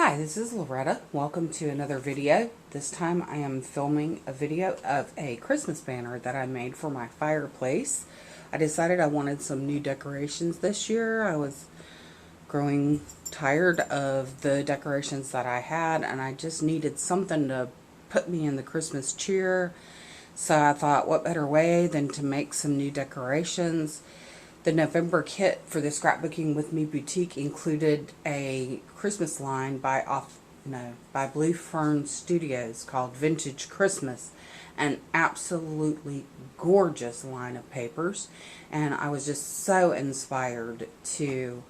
Hi, this is Loretta. Welcome to another video. This time I am filming a video of a Christmas banner that I made for my fireplace. I decided I wanted some new decorations this year. I was growing tired of the decorations that I had, and I just needed something to put me in the Christmas cheer. So I thought, what better way than to make some new decorations. The November kit for the Scrapbooking With Me boutique included a Christmas line by Blue Fern Studios called Vintage Christmas, an absolutely gorgeous line of papers, and I was just so inspired to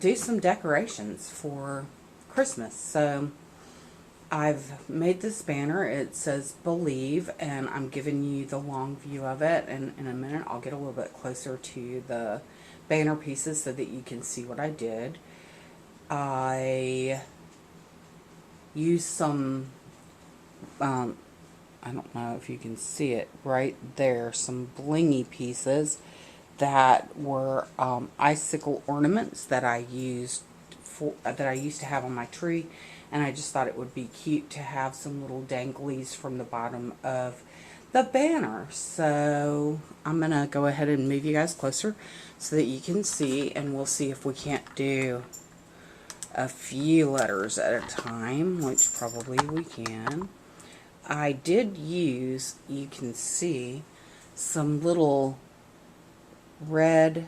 do some decorations for Christmas. So I've made this banner. It says Believe, and I'm giving you the long view of it, and in a minute I'll get a little bit closer to the banner pieces so that you can see what I did. I used some, I don't know if you can see it right there, some blingy pieces that were icicle ornaments that I used to have on my tree, and I just thought it would be cute to have some little danglies from the bottom of the banner. So I'm gonna go ahead and move you guys closer so that you can see, and we'll see if we can't do a few letters at a time, which probably we can. I did use, you can see, some little red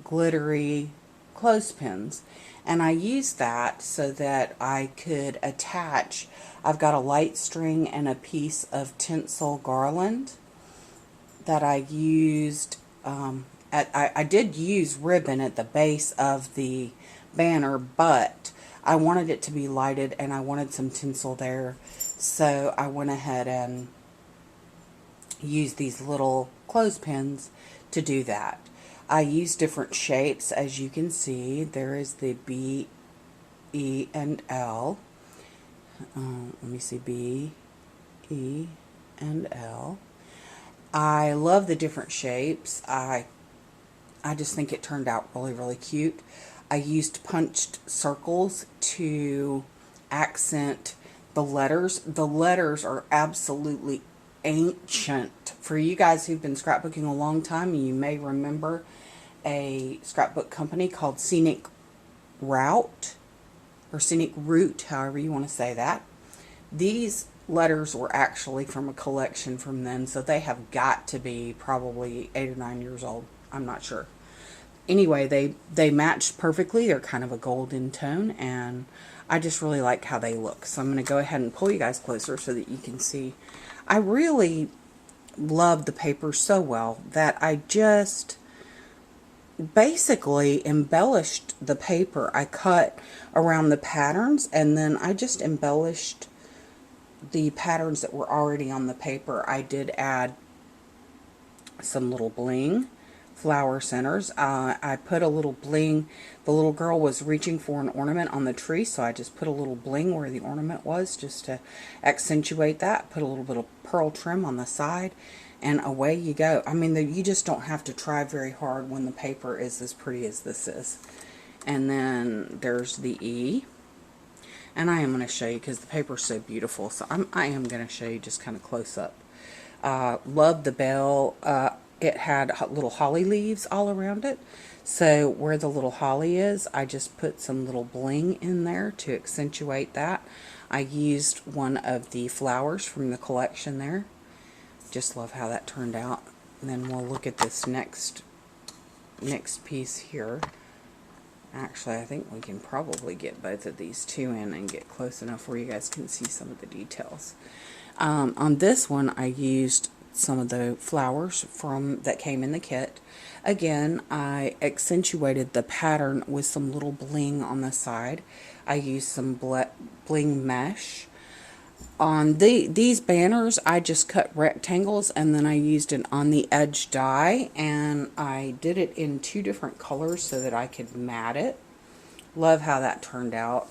glittery clothespins, and I used that so that I could attach. I've got a light string and a piece of tinsel garland that I used. I did use ribbon at the base of the banner, but I wanted it to be lighted and I wanted some tinsel there, so I went ahead and used these little clothespins to do that. I use different shapes, as you can see. There is the B, E, and L. Let me see, B, E, and L. I love the different shapes. I just think it turned out really, really cute. I used punched circles to accent the letters. The letters are absolutely ancient. For you guys who've been scrapbooking a long time, you may remember a scrapbook company called Scenic Route, or Scenic Route, however you want to say that. These letters were actually from a collection from them, so they have got to be probably 8 or 9 years old. I'm not sure. Anyway, they matched perfectly. They're kind of a golden tone, and I just really like how they look. So I'm going to go ahead and pull you guys closer so that you can see. I really love the paper so well that I just basically embellished the paper. I cut around the patterns, and then I just embellished the patterns that were already on the paper. I did add some little bling, flower centers. I put a little bling. The little girl was reaching for an ornament on the tree, so I just put a little bling where the ornament was just to accentuate that. Put a little bit of pearl trim on the side, and away you go. I mean, you just don't have to try very hard when the paper is as pretty as this is. And then there's the E. And I am going to show you because the paper is so beautiful. So I am going to show you just kind of close up. Love the bell. It had little holly leaves all around it. So where the little holly is, I just put some little bling in there to accentuate that. I used one of the flowers from the collection there. Just love how that turned out. And then we'll look at this next piece here. Actually, I think we can probably get both of these two in and get close enough where you guys can see some of the details. On this one, I used some of the flowers that came in the kit. Again, I accentuated the pattern with some little bling on the side. I used some bling mesh. On these banners, I just cut rectangles, and then I used an on the edge die, and I did it in 2 different colors so that I could mat it. Love how that turned out.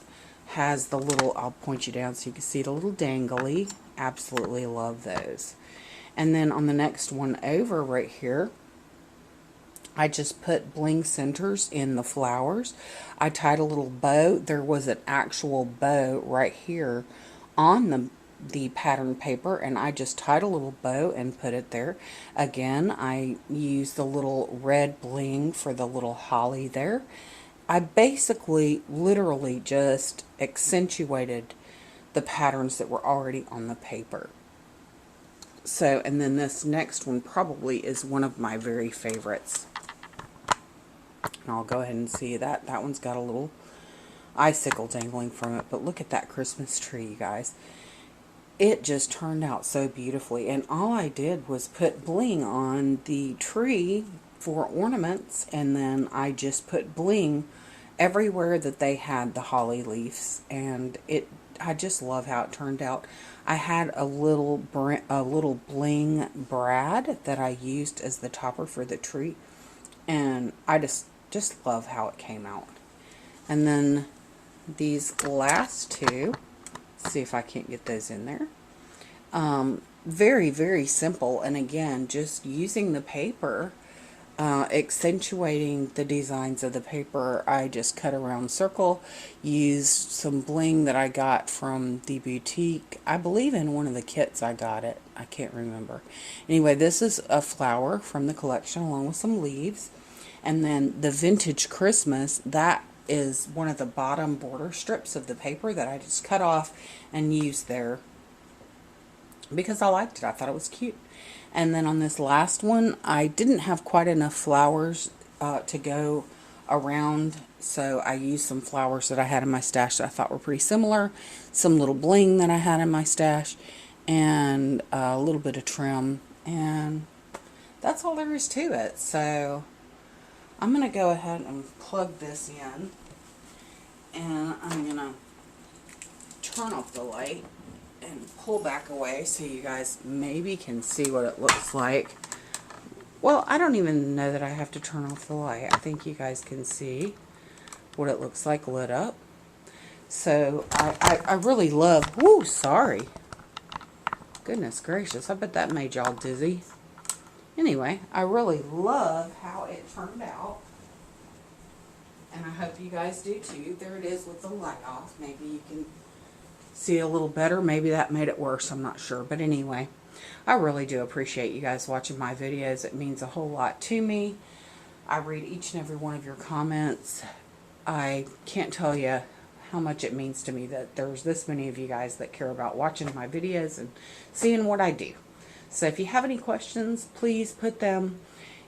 Has the little, I'll point you down so you can see the little dangly. Absolutely love those. And then on the next one over right here, I just put bling centers in the flowers. I tied a little bow. There was an actual bow right here on the pattern paper, and I just tied a little bow and put it there. Again, I used the little red bling for the little holly there. I basically literally just accentuated the patterns that were already on the paper. So, and then this next one probably is one of my very favorites. And I'll go ahead and see that. That one's got a little icicle dangling from it. But look at that Christmas tree, you guys. It just turned out so beautifully. And all I did was put bling on the tree for ornaments. And then I just put bling everywhere that they had the holly leaves. And I just love how it turned out. I had a little bling brad that I used as the topper for the tree. And I just love how it came out. And then these last two, see if I can't get those in there. Very, very simple. And again, just using the paper, accentuating the designs of the paper. I just cut a round circle, used some bling that I got from the boutique. I believe in one of the kits I got it. I can't remember. Anyway, this is a flower from the collection along with some leaves. And then the Vintage Christmas, that is one of the bottom border strips of the paper that I just cut off and used there because I liked it. I thought it was cute. And then on this last one, I didn't have quite enough flowers to go around, so I used some flowers that I had in my stash that I thought were pretty similar, some little bling that I had in my stash, and a little bit of trim, and that's all there is to it. So I'm going to go ahead and plug this in, and I'm going to turn off the light and pull back away so you guys maybe can see what it looks like. Well, I don't even know that I have to turn off the light. I think you guys can see what it looks like lit up. So I really love, whoo, sorry. Goodness gracious, I bet that made y'all dizzy. Anyway, I really love how it turned out. And I hope you guys do too. There it is with the light off. Maybe you can see a little better. Maybe that made it worse. I'm not sure. But anyway, I really do appreciate you guys watching my videos. It means a whole lot to me. I read each and every one of your comments. I can't tell you how much it means to me that there's this many of you guys that care about watching my videos and seeing what I do. So if you have any questions, please put them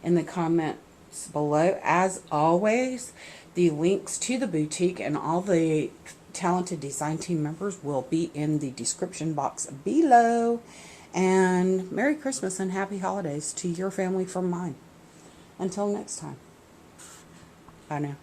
in the comments below. As always, the links to the boutique and all the talented design team members will be in the description box below. And Merry Christmas and Happy Holidays to your family from mine. Until next time. Bye now.